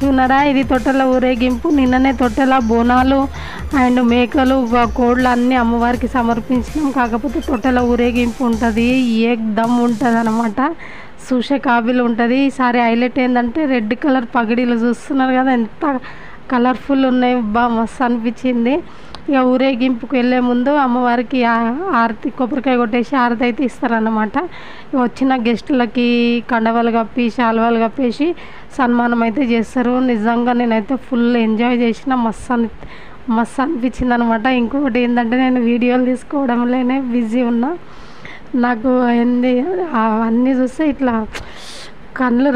చూస్తున్నారా, ఇది తొట్టెల ఊరేగింపు. నిన్ననే తొట్టెల బోనాలు అండ్ మేకలు కోళ్ళు అన్నీ అమ్మవారికి సమర్పించినాం. కాకపోతే తొట్టెల ఊరేగింపు ఉంటుంది, ఏకదమ్ ఉంటుంది అనమాట. చూసే కాబిల్ ఉంటుంది. ఈసారి హైలైట్ ఏంటంటే రెడ్ కలర్ పగిడీలు చూస్తున్నారు కదా, ఎంత కలర్ఫుల్ ఉన్నాయి, బాగా మస్తు అనిపించింది. ఇక ఊరేగింపుకి వెళ్ళే ముందు అమ్మవారికి ఆరతి కొబ్బరికాయ కొట్టేసి ఆరతి అయితే ఇస్తారన్నమాట. వచ్చిన గెస్టులకి కండవాలు కప్పి శాలువాలు కప్పేసి సన్మానం అయితే చేస్తారు. నిజంగా నేనైతే ఫుల్ ఎంజాయ్ చేసిన, మస్తు అనిపించింది అనమాట. ఇంకొకటి ఏంటంటే నేను వీడియోలు తీసుకోవడంలోనే బిజీ ఉన్నా. నాకు అవన్నీ చూస్తే ఇట్లా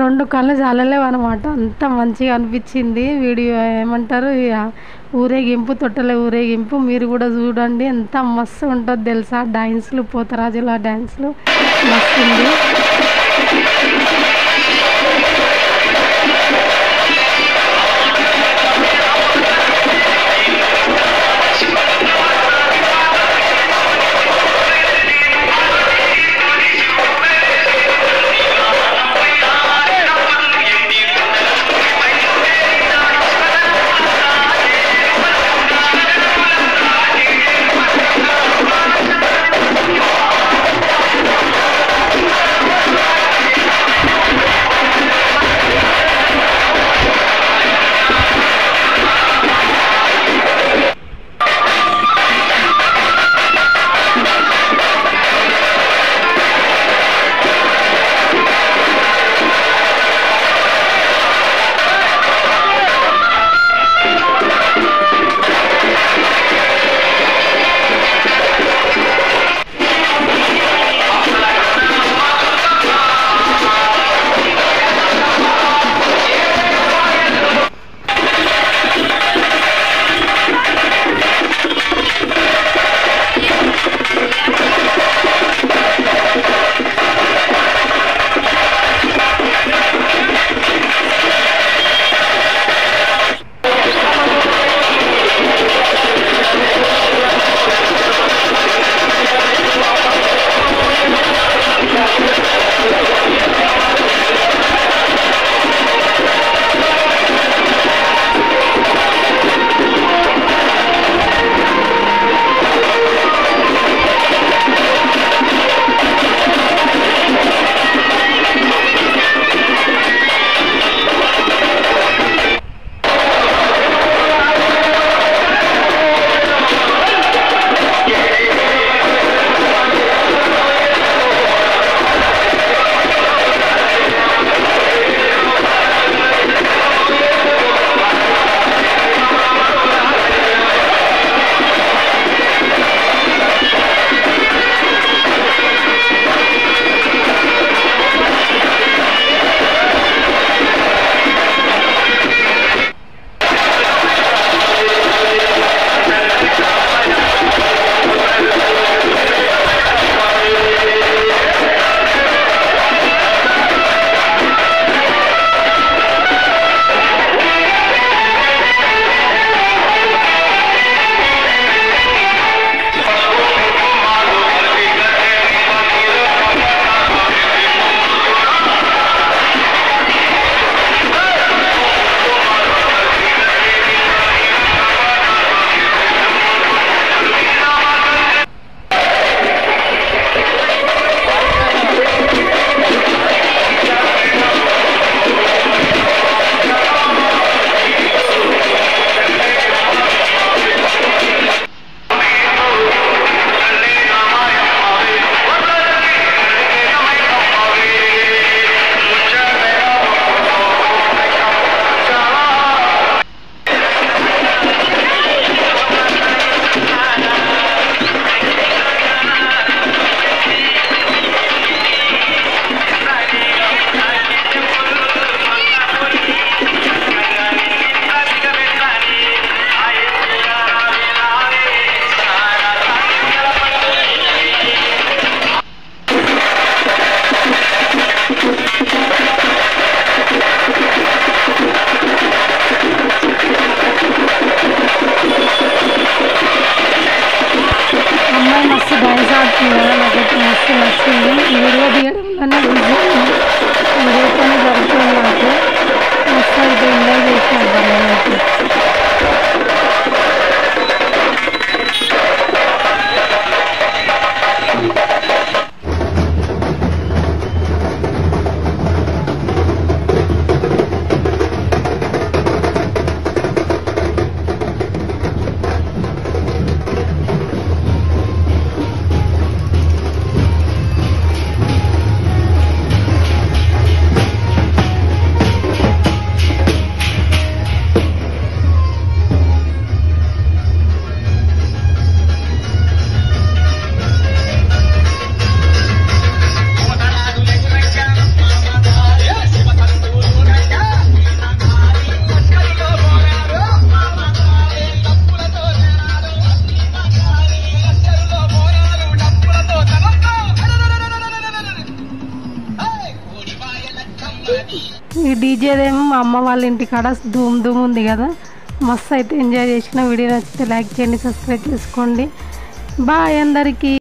రెండు కళ్ళు చాలలేవు అనమాట, అంత మంచిగా అనిపించింది. వీడియో ఏమంటారు, ఊరేగింపు తొట్టెల ఊరేగింపు మీరు కూడా చూడండి, ఎంత మస్తు ఉంటుందో తెలుసా. డ్యాన్స్లు పోతరాజుల డ్యాన్స్లు మస్తు ఉంది. వీడియోతోనే జరుగుతుంది నాకు. మస్తు అయితే ఎంజాయ్ చేసి ఈ డీజేదేమో మా అమ్మ వాళ్ళ ఇంటికాడ ధూమ్ ధూమ్ ఉంది కదా, మస్తు అయితే ఎంజాయ్ చేసిన. వీడియో నచ్చితే లైక్ చేయండి, సబ్స్క్రైబ్ చేసుకోండి. బాయ్ అందరికీ.